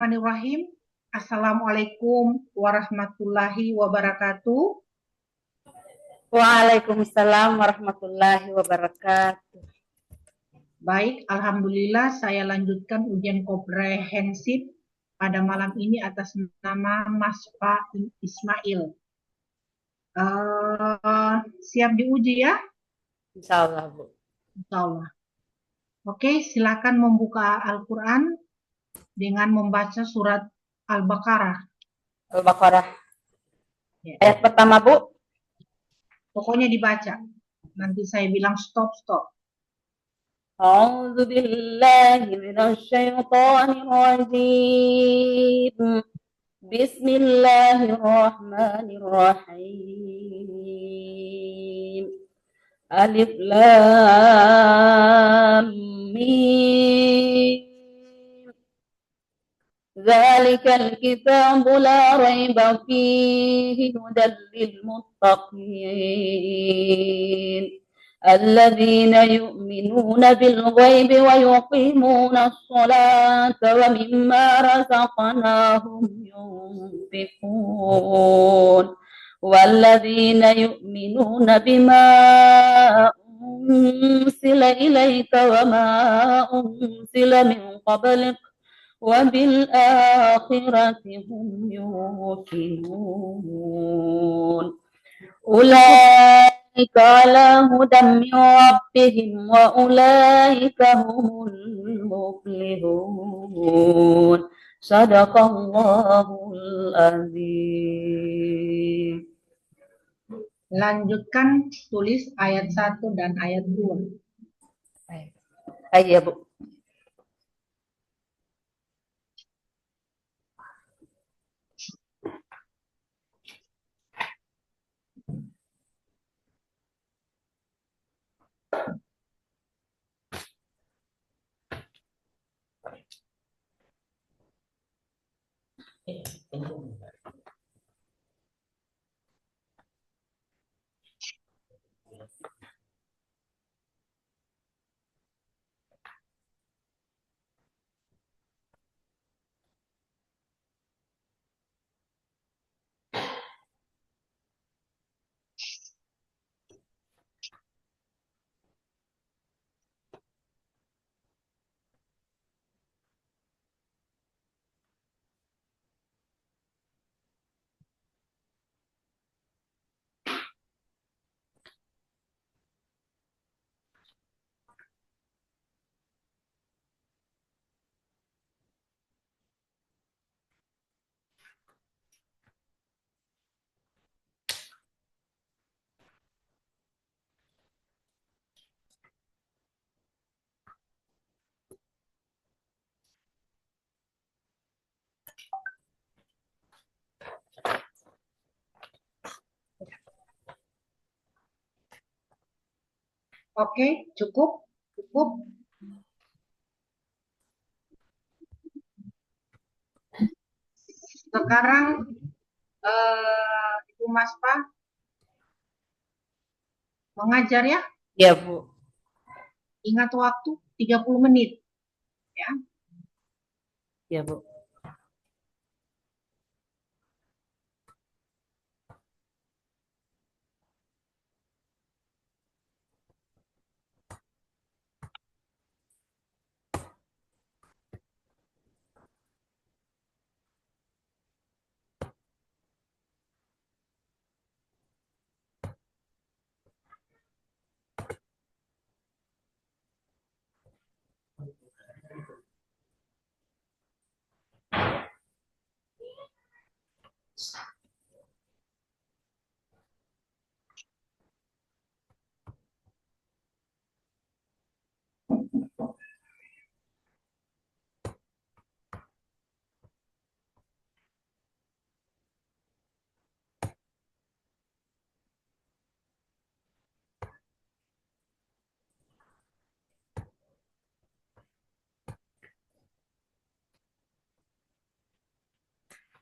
Bismillahirrahmanirrahim. Assalamualaikum warahmatullahi wabarakatuh. Waalaikumsalam warahmatullahi wabarakatuh. Baik, alhamdulillah saya lanjutkan ujian komprehensif pada malam ini atas nama Mas Pak Ismail. Siap diuji ya? Insya Allah, Bu. Insya Allah. Oke, silakan membuka Al-Quran dengan membaca surat Al-Baqarah. Al-Baqarah. Ya. Ayat pertama, Bu. Pokoknya dibaca. Nanti saya bilang stop. A'udzu billahi minasyaitonir rajim. Bismillahirrahmanirrahim. Alif Lam Mim. ذلك الكتاب لا ريب فيه هدى للمتقين الذين يؤمنون بالغيب ويقيمون الصلاة ومما رزقناهم ينفقون والذين يؤمنون بما أنزل إليك وما أنزل من قبلك وبالآخرة هم يوقنون أولئك على هدى من ربهم وأولئك هم المفلحون صدق الله العظيم. Lanjutkan tulis ayat 1 dan ayat 2. Iya, Bu. Oke, cukup. Sekarang Ibu Maspa mengajar ya. Ya, Bu. Ingat waktu 30 menit. Ya. Ya, Bu.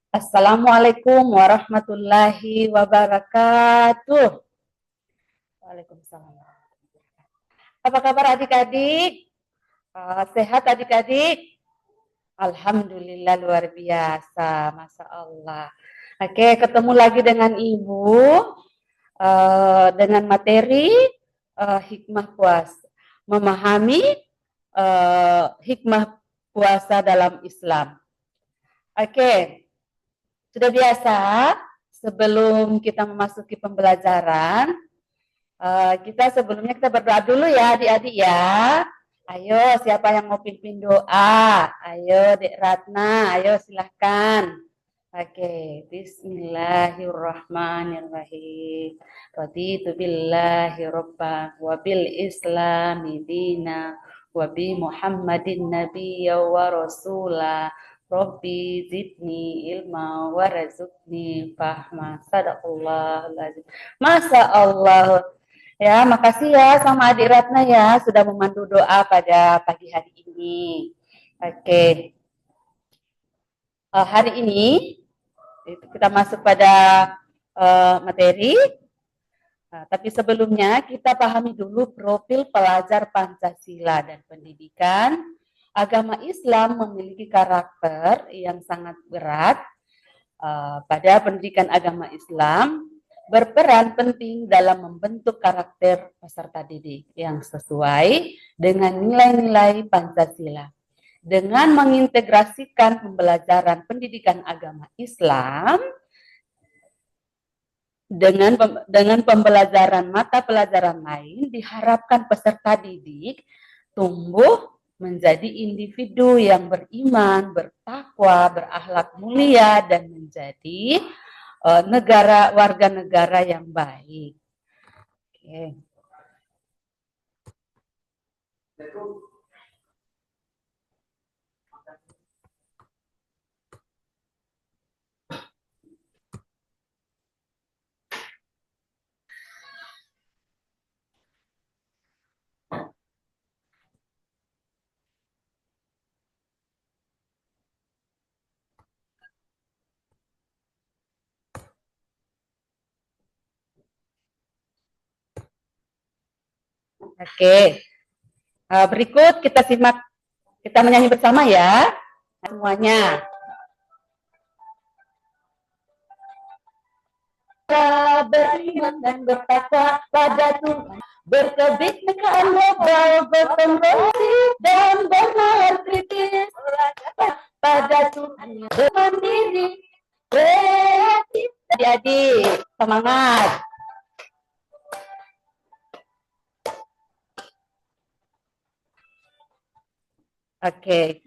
Assalamualaikum warahmatullahi wabarakatuh. Waalaikumsalam. Apa kabar adik-adik? Sehat adik-adik? Alhamdulillah luar biasa, Masya Allah. Oke, ketemu lagi dengan Ibu dengan materi hikmah puasa, memahami hikmah puasa dalam Islam. Oke, sudah biasa sebelum kita memasuki pembelajaran, kita berdoa dulu ya adik-adik ya. Ayo, siapa yang mau pimpin doa? Ayo, Dek Ratna, ayo silahkan. Oke, bismillahirrahmanirrahim. Raditu billahi robban wa bil islami dina wa bi Muhammadin nabiyya wa rasula. Rabbi zidni ilma wa razukni fahma. Sadaqallahul azim. Masya Allah. Ya, makasih ya sama Adik Ratna ya sudah memandu doa pada pagi hari ini. Oke. Hari ini kita masuk pada materi. Tapi sebelumnya kita pahami dulu profil pelajar Pancasila dan pendidikan. Agama Islam memiliki karakter yang sangat berat. Pada pendidikan agama Islam berperan penting dalam membentuk karakter peserta didik yang sesuai dengan nilai-nilai Pancasila. Dengan mengintegrasikan pembelajaran pendidikan agama Islam dengan pembelajaran mata pelajaran lain, diharapkan peserta didik tumbuh menjadi individu yang beriman, bertakwa, berakhlak mulia, dan menjadi warga negara yang baik. Oke. Oke, berikut kita simak, kita menyanyi bersama ya, semuanya. Beriman dan bertakwa pada Tuhan, berkebinekaan global, berkontribusi dan bernalar kritis pada Tuhan yang bermandiri, kreatif. Adik-adik, semangat. Oke,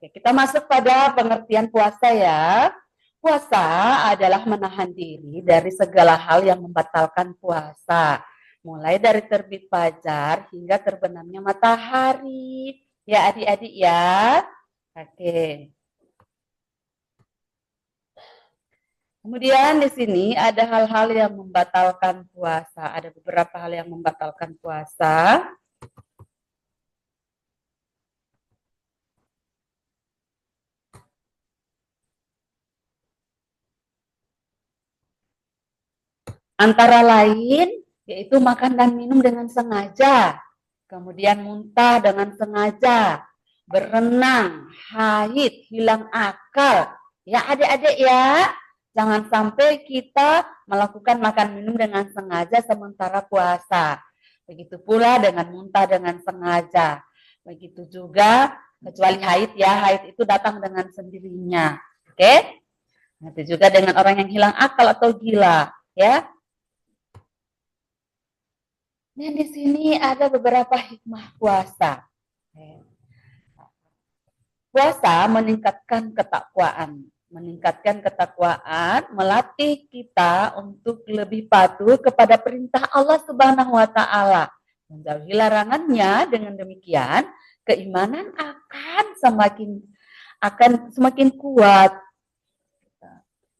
kita masuk pada pengertian puasa ya. Puasa adalah menahan diri dari segala hal yang membatalkan puasa. Mulai dari terbit fajar hingga terbenamnya matahari. Ya adik-adik ya. Oke. Kemudian di sini ada hal-hal yang membatalkan puasa. Ada beberapa hal yang membatalkan puasa. Antara lain yaitu makan dan minum dengan sengaja, kemudian muntah dengan sengaja, berenang, haid, hilang akal. Ya adik-adik ya, jangan sampai kita melakukan makan minum dengan sengaja sementara puasa. Begitu pula dengan muntah dengan sengaja. Begitu juga kecuali haid ya, haid itu datang dengan sendirinya. Oke? Nanti juga dengan orang yang hilang akal atau gila, ya. Nah, di sini ada beberapa hikmah puasa. Puasa meningkatkan ketakwaan, melatih kita untuk lebih patuh kepada perintah Allah Subhanahu wa taala, menjauhi larangannya. Dengan demikian, keimanan akan semakin kuat.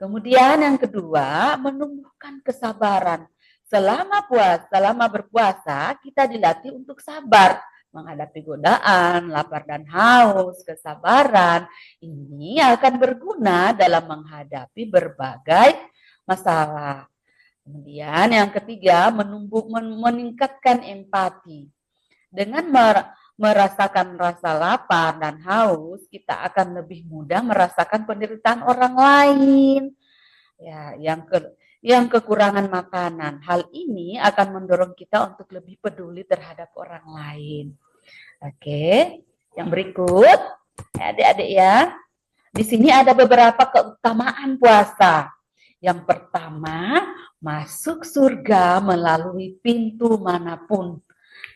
Kemudian yang kedua, menumbuhkan kesabaran. Selama berpuasa, kita dilatih untuk sabar menghadapi godaan, lapar dan haus. Kesabaran ini akan berguna dalam menghadapi berbagai masalah. Kemudian yang ketiga, meningkatkan empati. Dengan merasakan rasa lapar dan haus, kita akan lebih mudah merasakan penderitaan orang lain. Ya, yang kekurangan makanan. Hal ini akan mendorong kita untuk lebih peduli terhadap orang lain. Oke, yang berikut, adik-adik ya. Di sini ada beberapa keutamaan puasa. Yang pertama, masuk surga melalui pintu manapun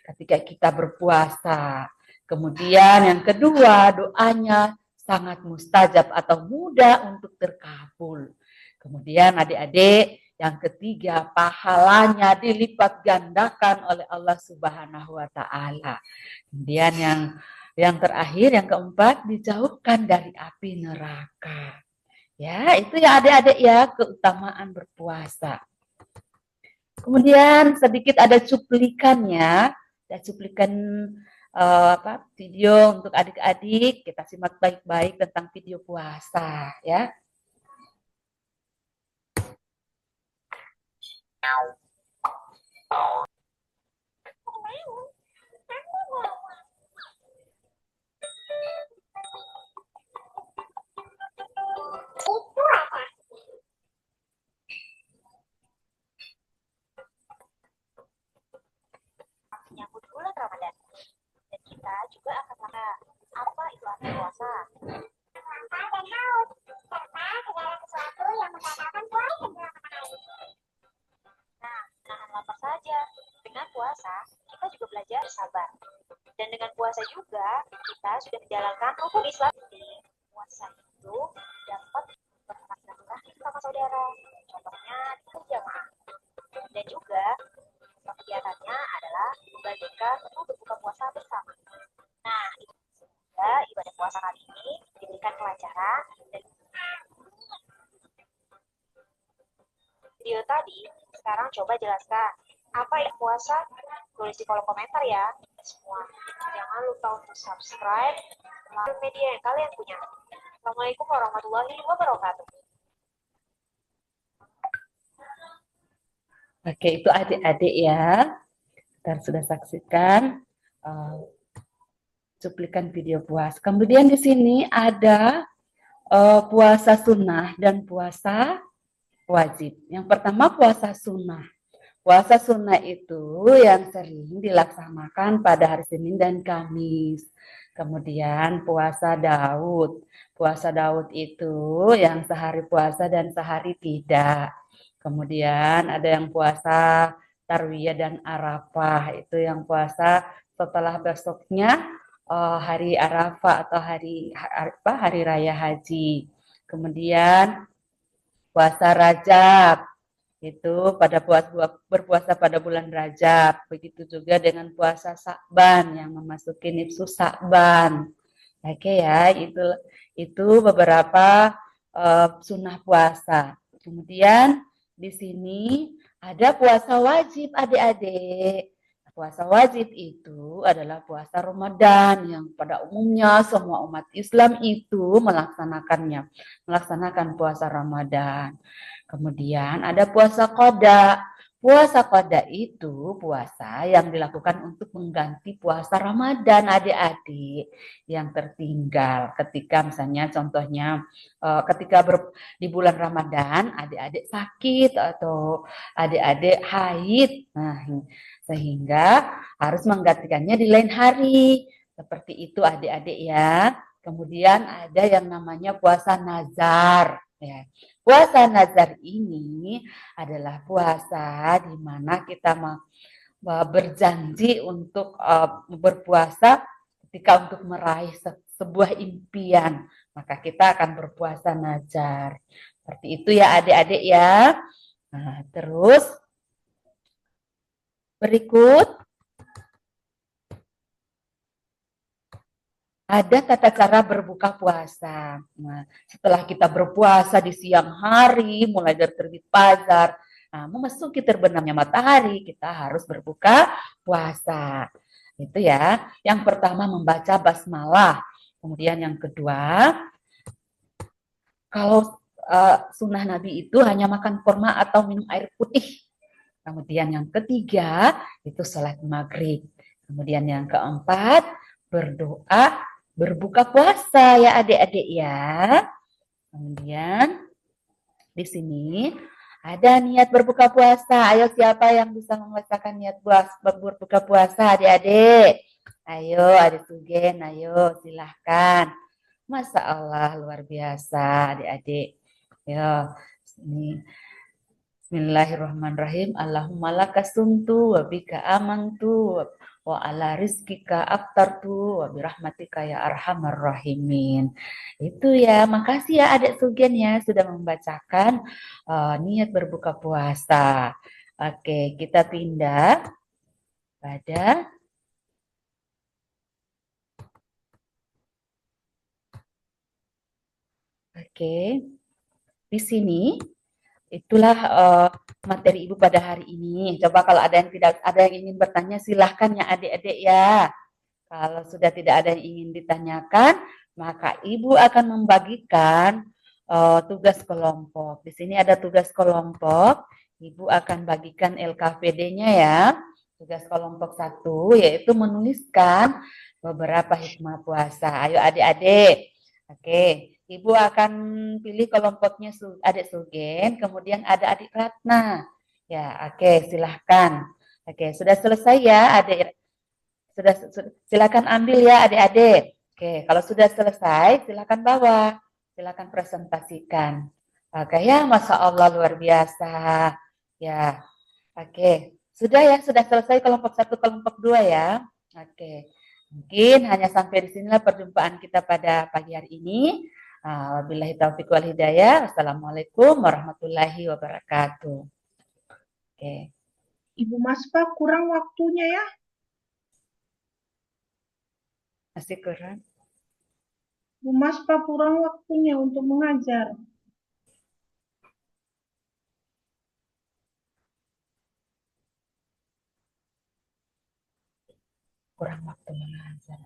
ketika kita berpuasa. Kemudian yang kedua, doanya sangat mustajab atau mudah untuk terkabul. Kemudian adik-adik, yang ketiga, pahalanya dilipat gandakan oleh Allah Subhanahu wa taala. Kemudian yang terakhir, yang keempat, dijauhkan dari api neraka. Ya, itu ya adik-adik ya, keutamaan berpuasa. Kemudian sedikit ada cuplikannya, ada cuplikan video untuk adik-adik. Kita simak baik-baik tentang video puasa ya. Menyambut bulan Ramadan. Dan kita juga akan makan. Apa itu arti puasa? Lapar dan haus, serta segala sesuatu yang membatalkan puasa dalam hari. Nah, nahan lapar saja. Dengan puasa, kita juga belajar sabar. Dan dengan puasa juga, kita sudah menjalankan rukun Islam. Puasa itu dapat bersilaturahmi sama saudara. Contohnya berjamaah. Dan juga kegiatannya adalah membagikan menu berbuka puasa bersama. Nah, itu juga ibadah puasa kali ini diberikan kelancaran dan video tadi. Sekarang coba jelaskan apa yang puasa, tulis di kolom komentar ya semua. Jangan lupa untuk subscribe melalui media yang kalian punya. Assalamualaikum warahmatullahi wabarakatuh. Oke, itu adik-adik ya. Kita sudah saksikan cuplikan video puasa. Kemudian di sini ada puasa sunnah dan puasa wajib. Yang pertama puasa sunnah. Puasa sunnah itu yang sering dilaksanakan pada hari Senin dan Kamis. Kemudian puasa Daud. Puasa Daud itu yang sehari puasa dan sehari tidak. Kemudian ada yang puasa Tarwiyah dan Arafah. Itu yang puasa setelah besoknya hari Arafah atau hari raya haji. Kemudian puasa Rajab. Itu pada berpuasa pada bulan Rajab. Begitu juga dengan puasa Sa'ban yang memasuki nifsu Sa'ban. Oke ya, itu beberapa sunnah puasa. Kemudian di sini ada puasa wajib adik-adik. Puasa wajib itu adalah puasa Ramadan yang pada umumnya semua umat Islam itu melaksanakan puasa Ramadan. Kemudian ada puasa qada. Puasa qada itu puasa yang dilakukan untuk mengganti puasa Ramadan adik-adik yang tertinggal ketika misalnya contohnya ketika di bulan Ramadan adik-adik sakit atau adik-adik haid. Nah, sehingga harus menggantikannya di lain hari. Seperti itu adik-adik ya. Kemudian ada yang namanya puasa nazar ya. Puasa nazar ini adalah puasa di mana kita berjanji untuk berpuasa ketika untuk meraih sebuah impian. Maka kita akan berpuasa nazar. Seperti itu ya adik-adik ya. Nah, terus berikut ada tata cara berbuka puasa. Nah, setelah kita berpuasa di siang hari, mulai dari terbit fajar, memasuki terbenamnya matahari, kita harus berbuka puasa. Itu ya. Yang pertama membaca basmalah. Kemudian yang kedua, kalau sunnah Nabi itu hanya makan kurma atau minum air putih. Kemudian yang ketiga, itu sholat maghrib. Kemudian yang keempat, berdoa berbuka puasa ya adik-adik ya. Kemudian di sini ada niat berbuka puasa. Ayo siapa yang bisa membacakan niat berbuka puasa adik-adik? Ayo adik Sugen, ayo silahkan. Masya Allah luar biasa adik-adik. Ya, ini Bismillahirrahmanirrahim. Allahumma laka sumtu wa bika amantu wa ala rizkika aftartu wa birahmatika ya arhamar rahimin. Itu ya, makasih ya Adik Sugen ya sudah membacakan niat berbuka puasa. Oke, kita pindah pada di sini itulah materi Ibu pada hari ini. Coba kalau ada yang ingin bertanya silahkan ya adik-adik ya. Kalau sudah tidak ada yang ingin ditanyakan, maka Ibu akan membagikan tugas kelompok. Di sini ada tugas kelompok. Ibu akan bagikan LKPD-nya ya. Tugas kelompok 1 yaitu menuliskan beberapa hikmah puasa. Ayo adik-adik. Oke. Ibu akan pilih kelompoknya adik Sugen, kemudian ada adik Ratna. Ya, oke, silahkan. Oke, sudah selesai ya adik. Sudah silakan ambil ya adik-adik. Oke, kalau sudah selesai, silakan bawa. Silakan presentasikan. Oke ya, Masya Allah luar biasa. Ya, oke. Sudah ya, sudah selesai kelompok 1, kelompok 2 ya. Oke. Mungkin hanya sampai di sinilah perjumpaan kita pada pagi hari ini. Wabillahi taufiq wal hidayah. Assalamualaikum warahmatullahi wabarakatuh. Oke. Ibu Maspa kurang waktunya ya. Masih kurang? Ibu Maspa kurang waktunya untuk mengajar. Kurang waktu mengajar.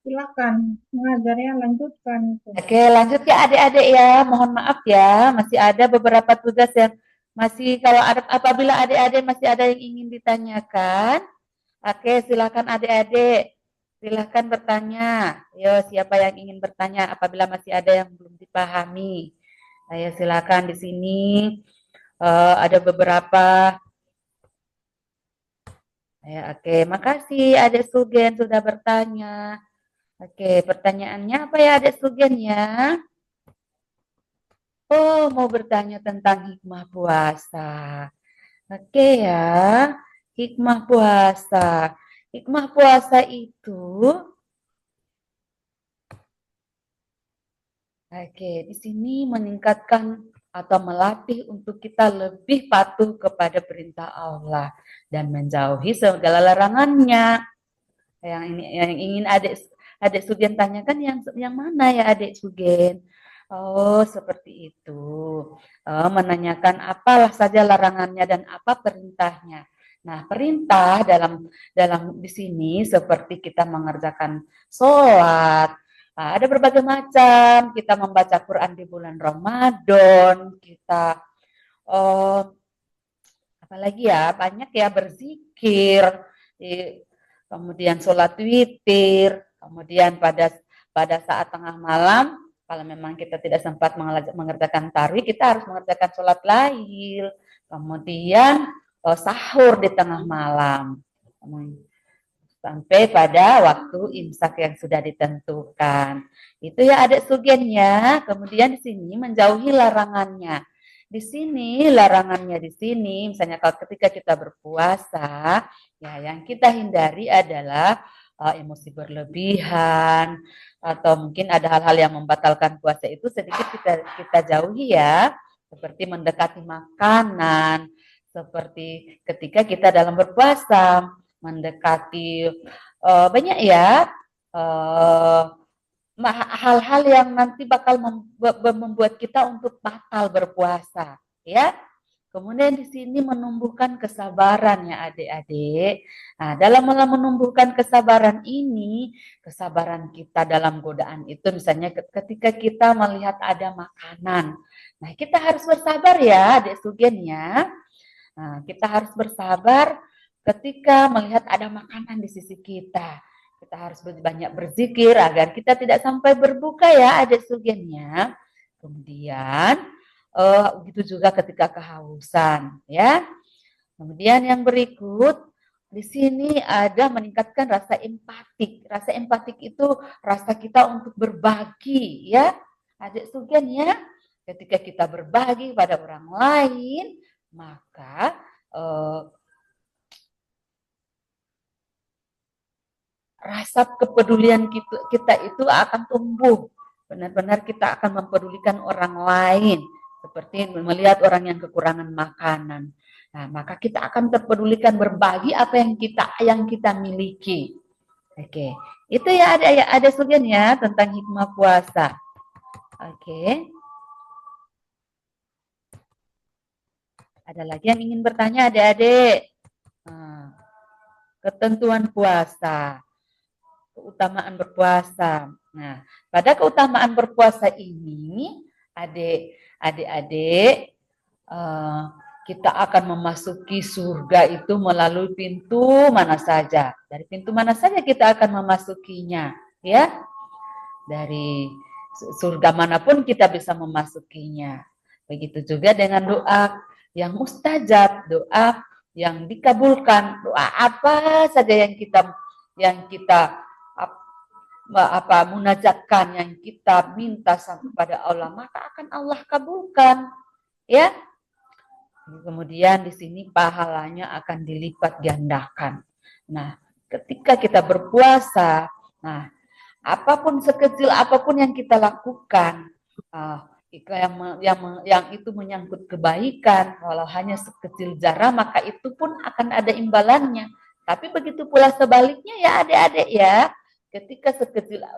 Silakan mengajarnya, lanjutkan. Oke, lanjut ya adik-adik ya. Mohon maaf ya, masih ada beberapa tugas yang masih apabila adik-adik masih ada yang ingin ditanyakan. Oke, silakan adik-adik. Silakan bertanya. Yo, siapa yang ingin bertanya apabila masih ada yang belum dipahami. Ayo silakan di sini. Ada beberapa. Ya, oke, makasih Adik Sugen sudah bertanya. Oke, pertanyaannya apa ya Adik Sugen ya? Oh, mau bertanya tentang hikmah puasa. Oke ya, hikmah puasa. Hikmah puasa itu, oke, di sini meningkatkan atau melatih untuk kita lebih patuh kepada perintah Allah dan menjauhi segala larangannya. Yang ingin adik Sugen tanyakan yang mana ya adik Sugen? Oh, seperti itu. Menanyakan apalah saja larangannya dan apa perintahnya. Nah, perintah dalam di sini seperti kita mengerjakan sholat. Nah, ada berbagai macam. Kita membaca Quran di bulan Ramadan. Kita apalagi ya banyak ya berzikir. Kemudian sholat witir, kemudian pada saat tengah malam, kalau memang kita tidak sempat mengerjakan tarawih, kita harus mengerjakan sholat lail, kemudian sahur di tengah malam, sampai pada waktu imsak yang sudah ditentukan. Itu ya adik Sugen ya. Kemudian di sini menjauhi larangannya. Di sini larangannya di sini, misalnya kalau ketika kita berpuasa, ya yang kita hindari adalah emosi berlebihan atau mungkin ada hal-hal yang membatalkan puasa itu sedikit kita jauhi ya, seperti mendekati makanan, seperti ketika kita dalam berpuasa mendekati banyak ya hal-hal yang nanti bakal membuat kita untuk batal berpuasa, ya. Kemudian di sini menumbuhkan kesabaran ya adik-adik. Nah, dalam menumbuhkan kesabaran ini, kesabaran kita dalam godaan itu misalnya ketika kita melihat ada makanan. Nah, kita harus bersabar ya adik Sugen ya. Nah, kita harus bersabar ketika melihat ada makanan di sisi kita. Kita harus banyak berzikir agar kita tidak sampai berbuka ya, adik sugennya. Kemudian begitu juga ketika kehausan ya. Kemudian yang berikut di sini ada meningkatkan rasa empatik. Rasa empatik itu rasa kita untuk berbagi ya. Adik sugen ya. Ketika kita berbagi pada orang lain, maka rasa kepedulian kita itu akan tumbuh. Benar-benar kita akan mempedulikan orang lain. Seperti melihat orang yang kekurangan makanan. Nah, maka kita akan terpedulikan berbagi apa yang kita miliki. Oke, itu ya ada sebagian ya tentang hikmah puasa. Oke. Ada lagi yang ingin bertanya adik-adik? Nah, ketentuan puasa, keutamaan berpuasa. Nah, pada keutamaan berpuasa ini, adik-adik, kita akan memasuki surga itu melalui pintu mana saja. Dari pintu mana saja kita akan memasukinya, ya. Dari surga manapun kita bisa memasukinya. Begitu juga dengan doa yang mustajab, doa yang dikabulkan, doa apa saja yang kita munajatkan, yang kita minta kepada Allah, maka akan Allah kabulkan, ya. Kemudian di sini pahalanya akan dilipat gandakan. Nah, ketika kita berpuasa, nah, apapun sekecil apapun yang kita lakukan, yang itu menyangkut kebaikan, walau hanya sekecil zarah, maka itu pun akan ada imbalannya. Tapi begitu pula sebaliknya ya adik-adik ya, ketika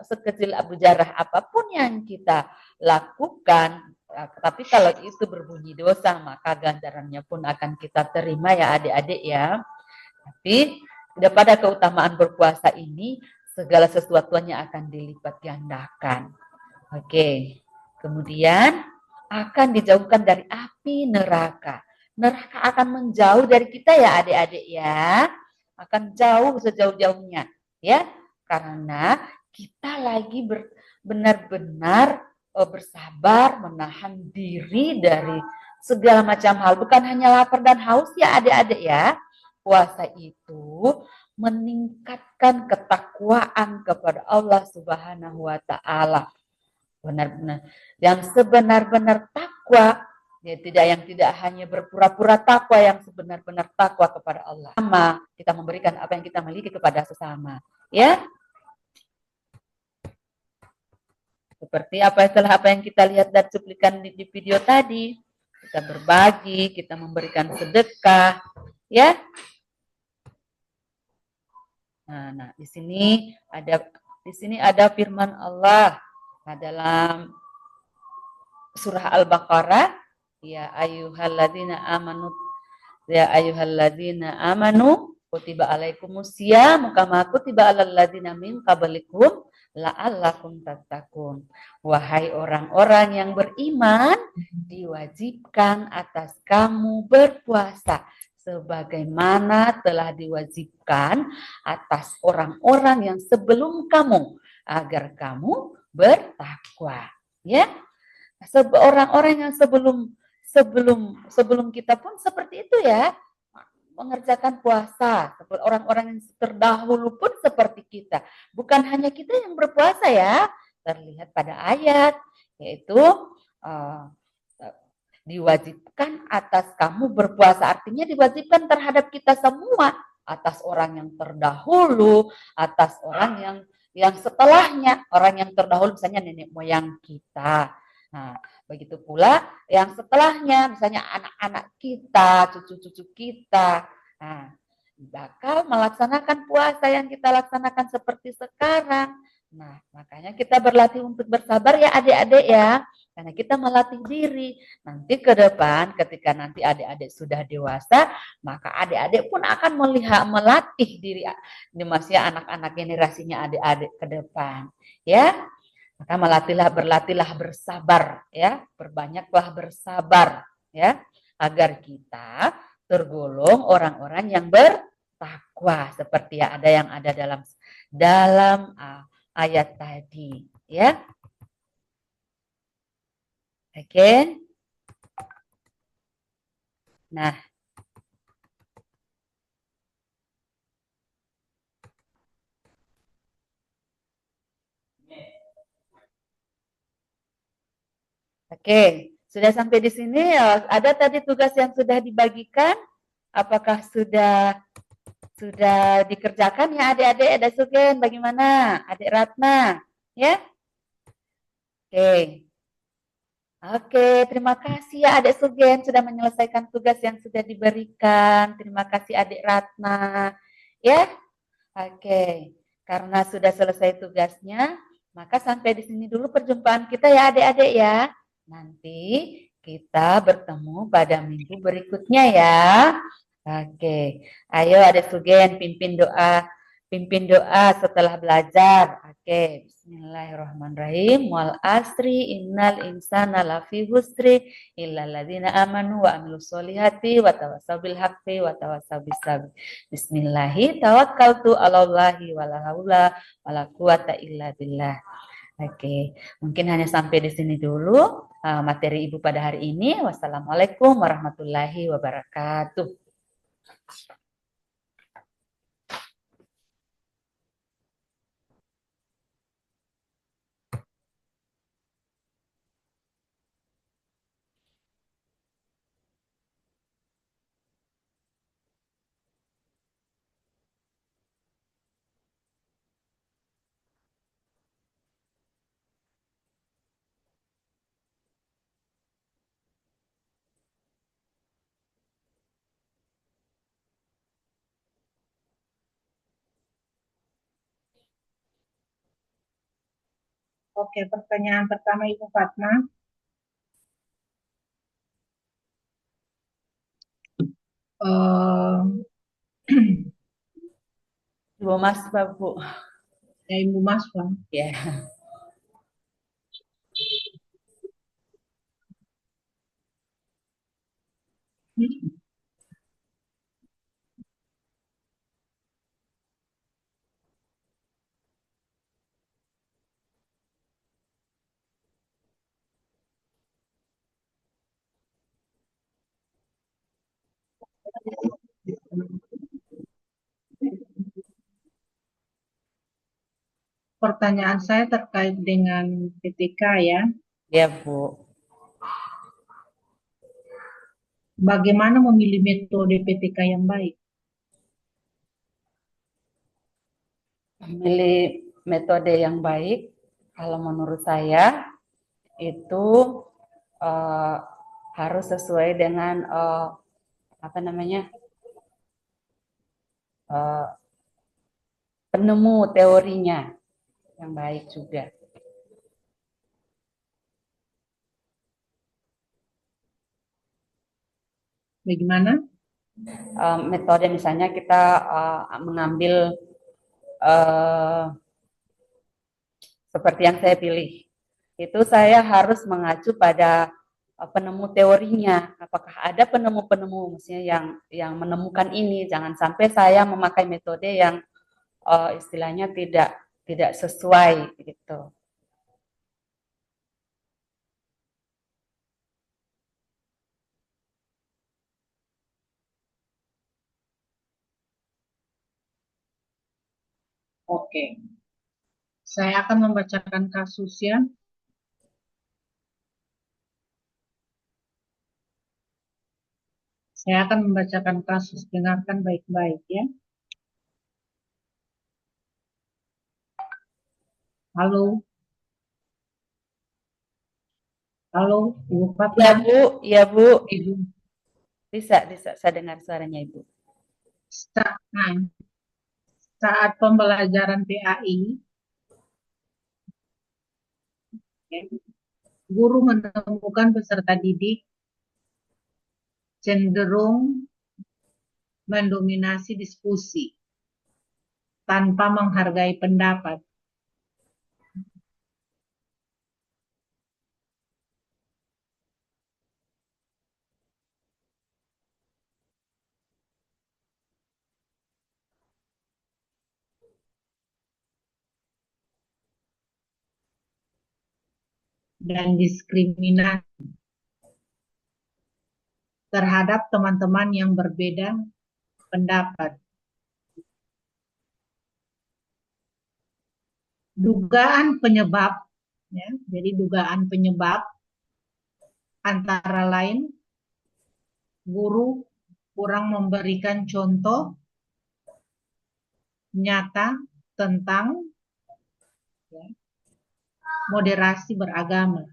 sekecil abu jarah apapun yang kita lakukan, tapi kalau itu berbunyi dosa, maka ganjarannya pun akan kita terima ya adik-adik ya. Tapi pada keutamaan berpuasa ini, segala sesuatunya akan dilipat gandakan. Oke. Kemudian akan dijauhkan dari api neraka. Neraka akan menjauh dari kita ya adik-adik ya. Akan jauh sejauh-jauhnya ya. Karena kita lagi benar-benar bersabar menahan diri dari segala macam hal. Bukan hanya lapar dan haus ya adik-adik ya. Puasa itu meningkatkan ketakwaan kepada Allah Subhanahu wa Ta'ala. Benar-benar yang sebenar-benar takwa, ya, tidak hanya berpura-pura takwa, yang sebenar-benar takwa kepada Allah. Sama kita memberikan apa yang kita miliki kepada sesama, ya. Seperti apa yang kita lihat dan cuplikan di video tadi, kita berbagi, kita memberikan sedekah, ya. Nah, di sini ada firman Allah. Nah, dalam surah Al-Baqarah, ya ayyuhalladzina amanu kutiba alaikumusiyam kama kutiba alal ladzina min qablikum la'allakum tattaqun. Wahai orang-orang yang beriman, diwajibkan atas kamu berpuasa sebagaimana telah diwajibkan atas orang-orang yang sebelum kamu, agar kamu bertakwa, ya. Orang-orang yang sebelum kita pun seperti itu ya, mengerjakan puasa. Orang-orang yang terdahulu pun seperti kita. Bukan hanya kita yang berpuasa ya, terlihat pada ayat, yaitu diwajibkan atas kamu berpuasa, artinya diwajibkan terhadap kita semua, atas orang yang terdahulu, atas orang yang setelahnya, orang yang terdahulu misalnya nenek moyang kita. Nah, begitu pula yang setelahnya, misalnya anak-anak kita, cucu-cucu kita. Nah, bakal melaksanakan puasa yang kita laksanakan seperti sekarang. Nah, makanya kita berlatih untuk bersabar ya adik-adik ya. Karena kita melatih diri. Nanti ke depan ketika nanti adik-adik sudah dewasa, maka adik-adik pun akan melatih diri masih anak-anak generasinya adik-adik ke depan. Ya. Maka berlatihlah bersabar ya. Berbanyaklah bersabar ya, agar kita tergolong orang-orang yang bertakwa seperti ada yang ada dalam ayat tadi, ya. Oke. Nah, oke, sudah sampai di sini. Ada tadi tugas yang sudah dibagikan. Apakah sudah dikerjakan ya adik-adik? Ada Sugen, bagaimana? Adik Ratna, ya? Oke. Oke, terima kasih ya Adik Sugen sudah menyelesaikan tugas yang sudah diberikan. Terima kasih Adik Ratna. Ya, oke. Karena sudah selesai tugasnya, maka sampai di sini dulu perjumpaan kita ya adik-adik ya. Nanti kita bertemu pada minggu berikutnya ya. Oke, ayo Adik Sugen pimpin doa setelah belajar. Oke, bismillahirrahmanirrahim. Wal asri innal insana lafi husri illa ladzina amanu wa amilus solihati wa tawassaw bil haqqi wa tawassaw bis sabr. Bismillahi tawakkaltu 'alallahi wala haula wala quwata illa billah. Oke, mungkin hanya sampai di sini dulu materi Ibu pada hari ini. Wassalamualaikum warahmatullahi wabarakatuh. Oke, pertanyaan pertama Ibu Fatma. Ibu Mas, Bu. Ya, Ibu Mas, Bang. Ya. Pertanyaan saya terkait dengan PTK ya. Ya, Bu. Bagaimana memilih metode PTK yang baik? Memilih metode yang baik, kalau menurut saya itu harus sesuai dengan penemu teorinya yang baik juga. Bagaimana? Metode misalnya kita mengambil seperti yang saya pilih, itu saya harus mengacu pada penemu teorinya. Apakah ada penemu-penemu misalnya yang menemukan ini? Jangan sampai saya memakai metode yang istilahnya tidak sesuai gitu. Oke. Saya akan membacakan kasus ya. Saya akan membacakan kasus, dengarkan baik-baik ya. Halo. Halo, Ibu Fatma. Ya, Bu. Ya, Bu. Ibu. Bisa saya dengar suaranya Ibu. Saat pembelajaran PAI, guru menemukan peserta didik cenderung mendominasi diskusi tanpa menghargai pendapat. dan diskriminasi terhadap teman-teman yang berbeda pendapat. Dugaan penyebab, ya, jadi dugaan penyebab antara lain guru kurang memberikan contoh nyata tentang, ya, moderasi beragama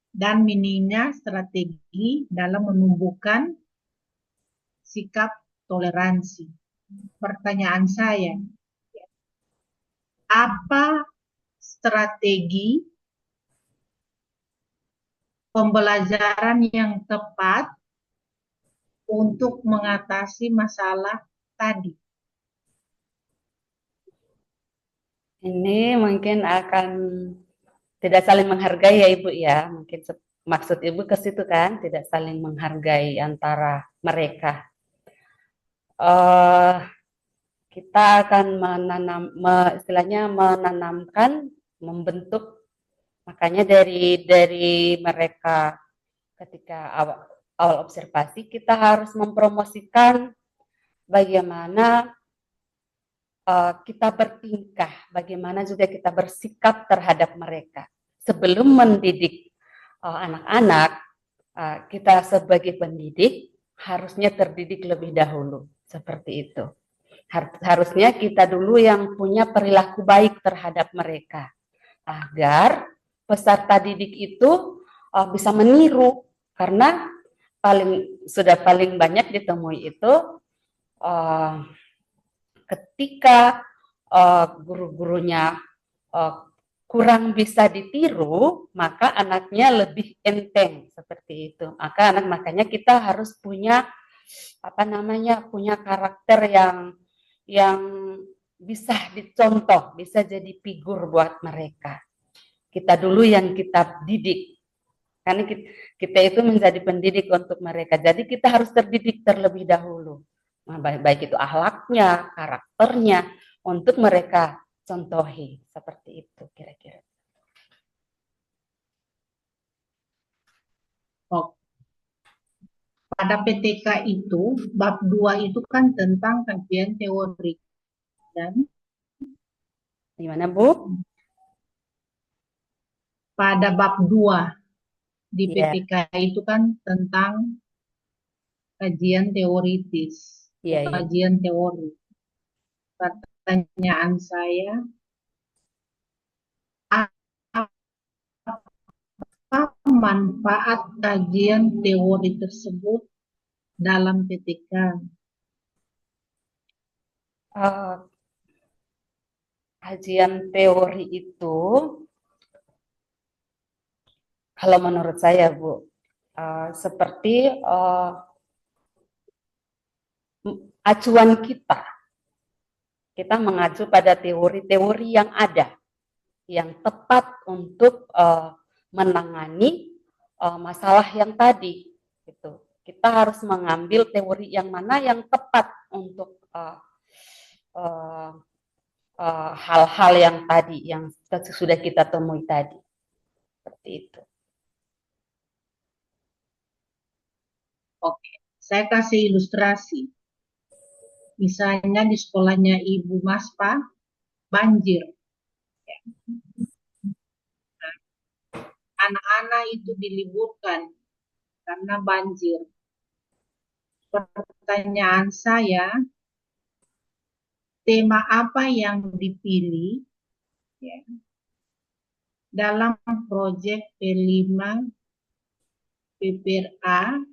dan minimnya strategi dalam menumbuhkan sikap toleransi. Pertanyaan saya, apa strategi pembelajaran yang tepat untuk mengatasi masalah tadi? Ini mungkin akan tidak saling menghargai ya Ibu ya. Mungkin maksud Ibu ke situ kan, tidak saling menghargai antara mereka. Kita akan istilahnya menanamkan, membentuk. Makanya dari mereka ketika awal observasi kita harus mempromosikan bagaimana kita bertingkah, bagaimana juga kita bersikap terhadap mereka. Sebelum mendidik anak-anak, kita sebagai pendidik harusnya terdidik lebih dahulu, seperti itu. Harusnya kita dulu yang punya perilaku baik terhadap mereka, agar peserta didik itu bisa meniru, karena paling banyak ditemui itu ketika guru-gurunya kurang bisa ditiru, maka anaknya lebih enteng, seperti itu. Makanya kita harus punya punya karakter yang bisa dicontoh, bisa jadi figur buat mereka. Kita dulu yang kita didik, karena kita itu menjadi pendidik untuk mereka. Jadi kita harus terdidik terlebih dahulu. Nah, baik itu akhlaknya, karakternya, untuk mereka contohi. Seperti itu kira-kira. Oh. Pada PTK itu, bab 2 itu kan tentang kajian teori. Dan gimana Bu? Pada bab 2 di PTK itu kan tentang kajian teoritis, kajian teori. Pertanyaan saya, apa manfaat kajian teori tersebut dalam PTK? Kajian teori itu, kalau menurut saya Bu, seperti acuan kita mengacu pada teori-teori yang ada, yang tepat untuk menangani masalah yang tadi. Gitu. Kita harus mengambil teori yang mana yang tepat untuk hal-hal yang tadi, yang sudah kita temui tadi. Seperti itu. Oke, saya kasih ilustrasi. Misalnya di sekolahnya Ibu Maspa, banjir. Anak-anak itu diliburkan karena banjir. Pertanyaan saya, tema apa yang dipilih, ya, dalam proyek P5 PPRA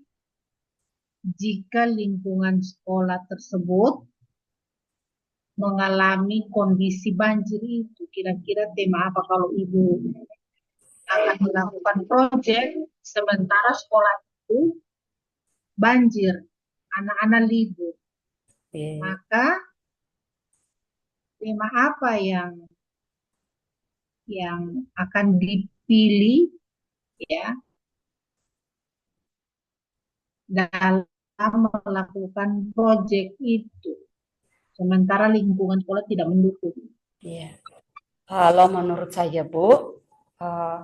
jika lingkungan sekolah tersebut mengalami kondisi banjir itu? Kira-kira tema apa kalau Ibu akan melakukan proyek sementara sekolah itu banjir, anak-anak libur? Maka tema apa yang akan dipilih, ya, dalam melakukan proyek itu sementara lingkungan sekolah tidak mendukung? Iya. Kalau menurut saya, Bu, eh,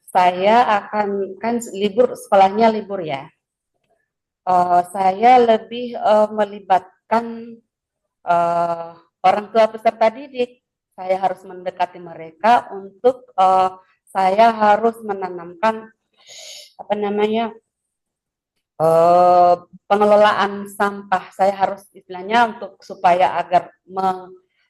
saya akan kan libur sekolahnya libur ya. Saya lebih melibatkan eh, orang tua peserta didik. Saya harus mendekati mereka untuk saya harus menanamkan apa namanya eh, pengelolaan sampah. Saya harus istilahnya untuk supaya agar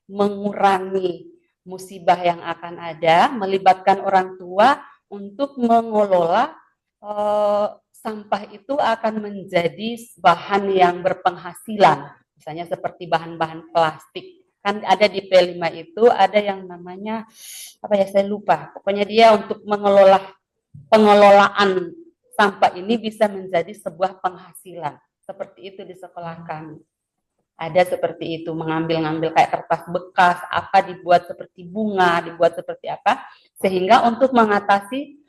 mengurangi musibah yang akan ada, melibatkan orang tua untuk mengelola sampah itu akan menjadi bahan yang berpenghasilan, misalnya seperti bahan-bahan plastik. Kan ada di P5 itu ada yang namanya apa ya saya lupa. Pokoknya dia untuk mengelola pengelolaan sampah ini bisa menjadi sebuah penghasilan. Seperti itu di sekolah kami. Ada seperti itu, mengambil-ngambil kayak kertas bekas, apa dibuat seperti bunga, dibuat seperti apa, sehingga untuk mengatasi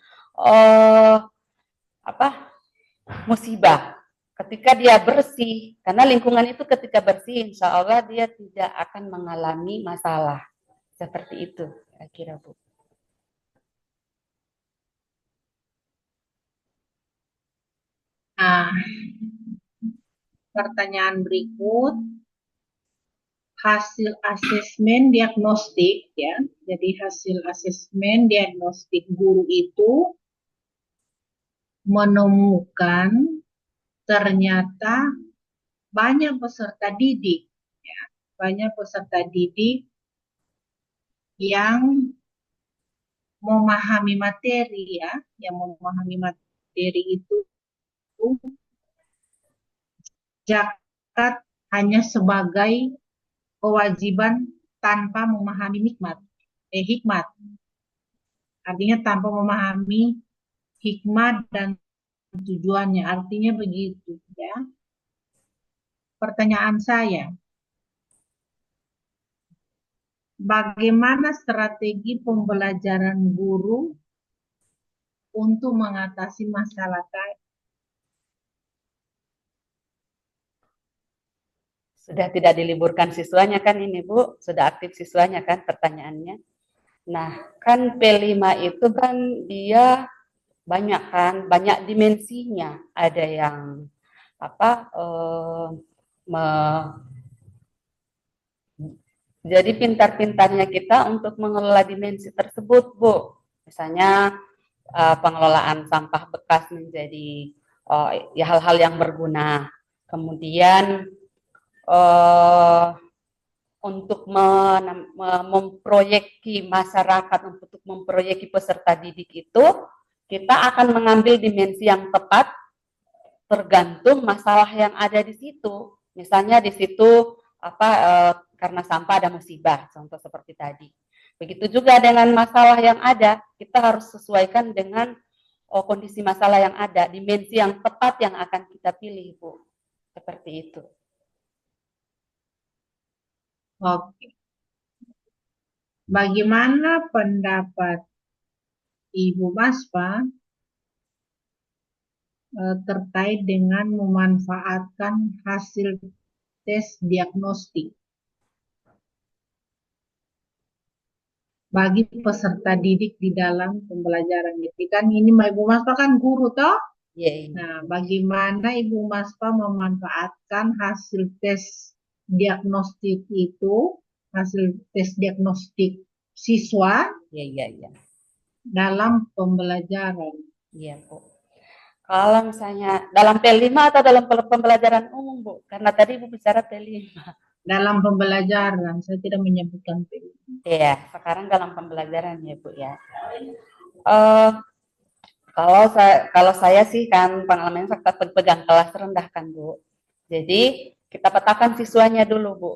apa musibah. Ketika dia bersih, karena lingkungan itu ketika bersih, insya Allah dia tidak akan mengalami masalah. Seperti itu, kira-kira Bu. Nah, pertanyaan berikut, hasil asesmen diagnostik ya. Jadi hasil asesmen diagnostik guru itu menemukan ternyata banyak peserta didik ya, banyak peserta didik yang memahami materi ya, yang memahami materi itu zakat hanya sebagai kewajiban tanpa memahami hikmat. Artinya tanpa memahami hikmat dan tujuannya. Artinya begitu ya. Pertanyaan saya, bagaimana strategi pembelajaran guru untuk mengatasi masalah Sudah tidak diliburkan siswanya kan ini Bu, sudah aktif siswanya kan pertanyaannya. Nah, kan P5 itu kan dia banyak kan, banyak dimensinya. Ada yang apa jadi pintar-pintarnya kita untuk mengelola dimensi tersebut, Bu. Misalnya pengelolaan sampah bekas menjadi ya hal-hal yang berguna. Kemudian untuk memproyeksi masyarakat, untuk memproyeksi peserta didik itu, kita akan mengambil dimensi yang tepat tergantung masalah yang ada di situ. Misalnya di situ apa karena sampah ada musibah, contoh seperti tadi. Begitu juga dengan masalah yang ada, kita harus sesuaikan dengan kondisi masalah yang ada, dimensi yang tepat yang akan kita pilih, Bu. Seperti itu. Oke. Bagaimana pendapat Ibu Maspa terkait dengan memanfaatkan hasil tes diagnostik bagi peserta didik di dalam pembelajaran? Jadi kan ini Ibu Maspa kan guru toh? Yeah. Nah, bagaimana Ibu Maspa memanfaatkan hasil tes diagnostik itu, hasil tes diagnostik siswa dalam pembelajaran? Iya, Bu. Kalau misalnya dalam P5 atau dalam pembelajaran umum, Bu? Karena tadi Ibu bicara P5. Dalam pembelajaran, saya tidak menyebutkan P5. Iya, sekarang dalam pembelajaran ya, Bu ya. Kalau saya sih kan pengalamannya saya pegang kelas rendah kan, Bu. Jadi kita petakan siswanya dulu, Bu.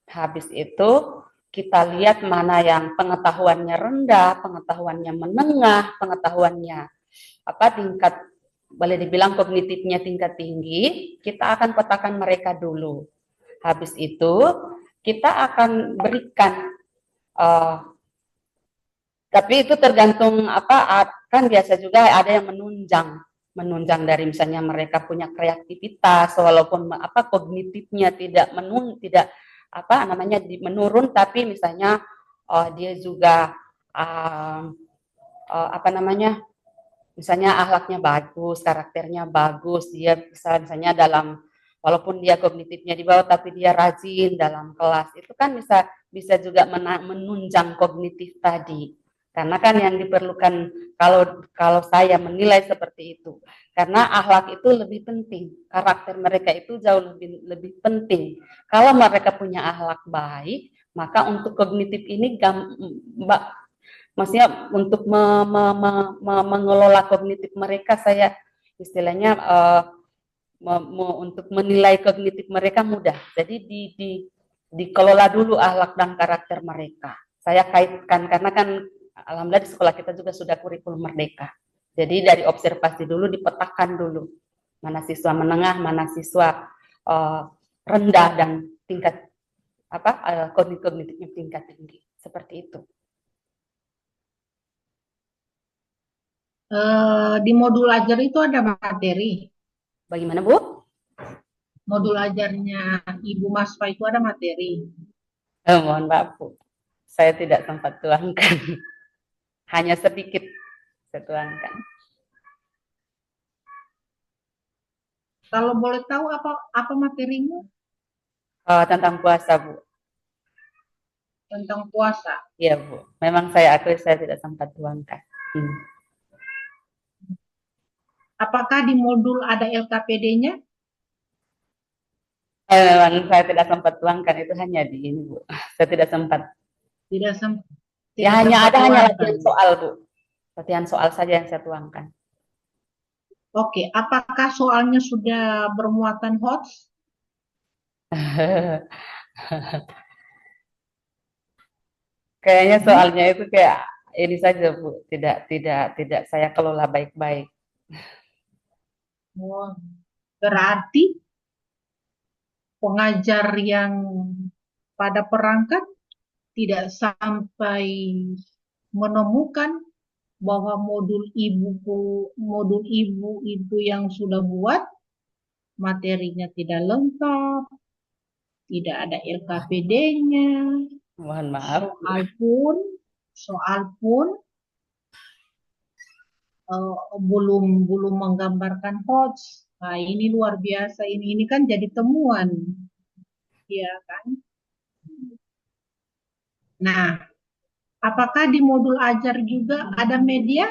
Habis itu kita lihat mana yang pengetahuannya rendah, pengetahuannya menengah, pengetahuannya apa tingkat boleh dibilang kognitifnya tingkat tinggi, kita akan petakan mereka dulu. Habis itu kita akan berikan tapi itu tergantung apa kan biasa juga ada yang menunjang dari misalnya mereka punya kreativitas walaupun kognitifnya tidak menurun tapi misalnya dia juga apa namanya, misalnya akhlaknya bagus, karakternya bagus, dia bisa misalnya walaupun dia kognitifnya di bawah tapi dia rajin dalam kelas, itu kan bisa juga menunjang kognitif tadi. Karena kan yang diperlukan, kalau saya menilai seperti itu, karena akhlak itu lebih penting, karakter mereka itu jauh lebih penting. Kalau mereka punya akhlak baik, maka untuk kognitif ini maksudnya untuk mengelola kognitif mereka, saya istilahnya untuk menilai kognitif mereka mudah. Jadi dikelola dulu akhlak dan karakter mereka. Saya kaitkan karena kan alhamdulillah di sekolah kita juga sudah kurikulum merdeka. Jadi dari observasi dulu, dipetakan dulu mana siswa menengah, mana siswa rendah dan tingkat kognitifnya tingkat tinggi, seperti itu. Di modul ajar itu ada materi. Bagaimana, Bu? Modul ajarnya Ibu Maspa itu ada materi. Mohon maaf, Bu. Saya tidak sempat tuangkan. Hanya sedikit saya tuangkan. Kalau boleh tahu apa materinya? Tentang puasa, Bu. Tentang puasa. Iya, Bu. Memang saya akui saya tidak sempat tuangkan. Apakah di modul ada LKPD-nya? Memang saya tidak sempat tuangkan, itu hanya di ini, Bu. Saya tidak sempat. Tidak sempat. Ya, hanya latihan soal, Bu. Latihan soal saja yang saya tuangkan. Oke, apakah soalnya sudah bermuatan hoax? Kayaknya soalnya itu kayak ini saja, Bu. Tidak saya kelola baik-baik. Oh, berarti pengajar yang pada perangkat tidak sampai menemukan bahwa modul ibu itu yang sudah buat materinya tidak lengkap, tidak ada LKPD-nya, Mohon maaf. soal pun belum menggambarkan hoax. Nah, ini luar biasa, ini kan jadi temuan, ya kan? Nah, apakah di modul ajar juga ada media?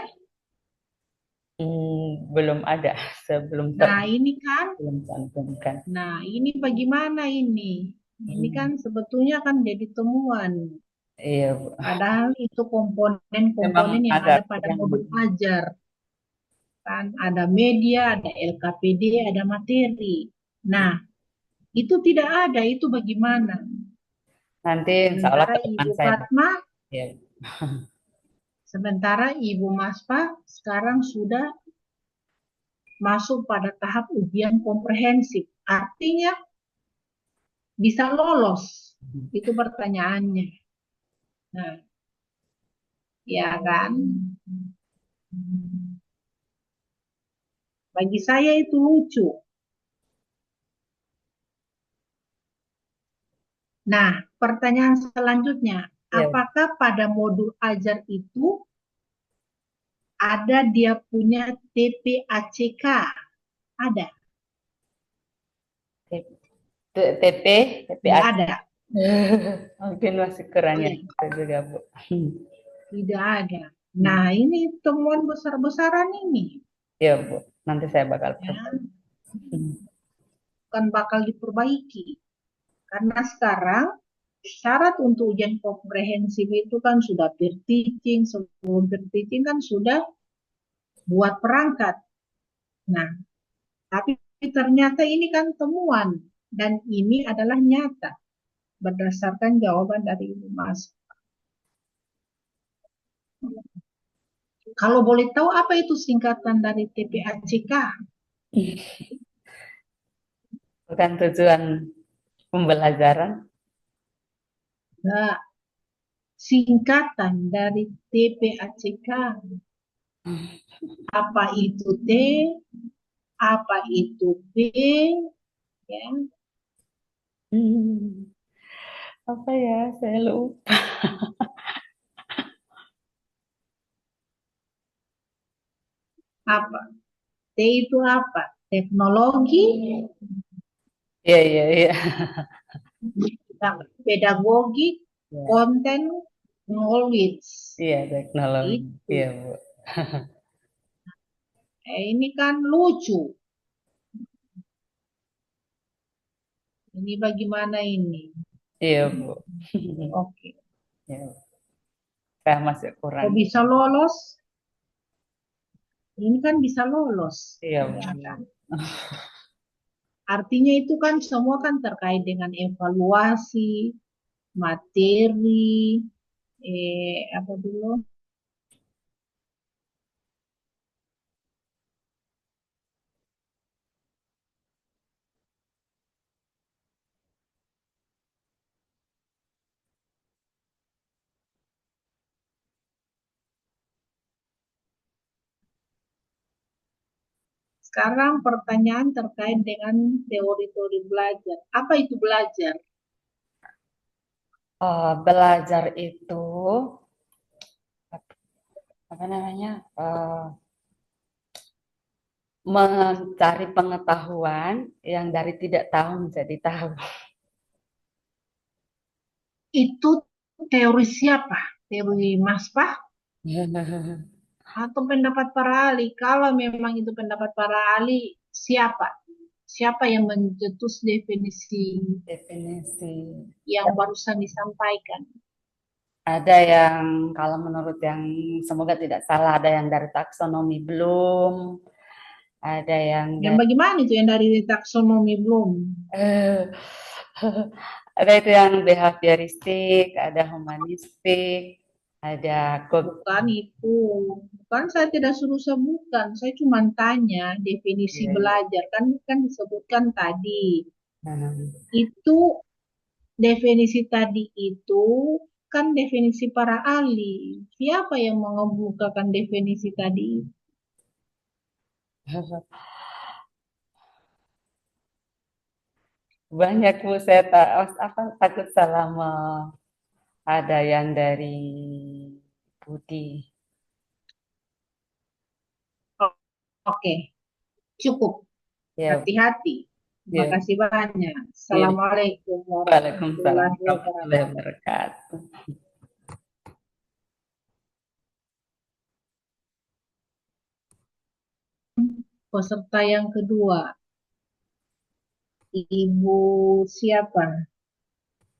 Belum ada, sebelum Nah, ini kan. belum cantumkan. Nah, ini bagaimana ini? Ini kan sebetulnya kan jadi temuan. Iya, Bu. Padahal itu komponen-komponen yang ada pada modul ajar. Kan ada media, ada LKPD, ada materi. Nah, itu tidak ada, itu bagaimana? Nanti insya Allah Sementara teman Ibu saya. Fatma, Ya. sementara Ibu Maspa sekarang sudah masuk pada tahap ujian komprehensif. Artinya bisa lolos. Itu pertanyaannya. Nah, ya kan? Bagi saya itu lucu. Nah, pertanyaan selanjutnya, apakah pada modul ajar itu ada dia punya TPACK? Ada. TPA ada. Mungkin masih kurang ya juga, Bu. Tidak ada. Nah, ini temuan besar-besaran ini. Ya, Bu. Nanti saya bakal Kan bakal diperbaiki. Karena sekarang syarat untuk ujian komprehensif itu kan sudah peer teaching, sebelum peer teaching kan sudah buat perangkat. Nah, tapi ternyata ini kan temuan dan ini adalah nyata berdasarkan jawaban dari Ibu Mas. Kalau boleh tahu apa itu singkatan dari TPACK? Bukan tujuan pembelajaran. Nah, singkatan dari TPACK. Apa itu T? Apa itu P? Ya. Apa ya? Saya lupa. Apa? T itu apa? Teknologi, Iya, iya, iya. pedagogi, Iya, konten, knowledge. iya, teknologi. Itu. Iya, Bu. Ini kan lucu. Ini bagaimana ini? Iya, Bu. Oke. Iya, Bu. Saya masih kurang. Kok bisa lolos? Ini kan bisa lolos. Iya, Bu. Ya kan? Artinya itu kan semua kan terkait dengan evaluasi, materi, apa dulu? Sekarang pertanyaan terkait dengan teori-teori belajar. Apa itu belajar? Belajar itu apa namanya? Mencari pengetahuan yang dari tidak tahu menjadi tahu. Itu teori siapa? Teori Mas Pah atau pendapat para ahli? Kalau memang itu pendapat para ahli, siapa? Siapa yang mencetus definisi Definisi. yang barusan disampaikan? Ada yang kalau menurut yang semoga tidak salah ada yang dari taksonomi belum, ada yang Yang dari bagaimana itu yang dari taksonomi belum? eh, ada itu yang behavioristik, ada humanistik, ada Bukan itu. Bukan saya tidak suruh sebutkan. Saya cuma tanya definisi kognitif. belajar. Kan disebutkan tadi. Itu definisi tadi itu kan definisi para ahli. Siapa yang mengemukakan definisi tadi? Banyak Bu, saya takut salah ada yang dari Budi. Oh, oke, cukup. Ya, Hati-hati. Terima ya, kasih banyak. ya. Assalamualaikum Waalaikumsalam warahmatullahi warahmatullahi wabarakatuh. wabarakatuh. Peserta yang kedua, Ibu siapa?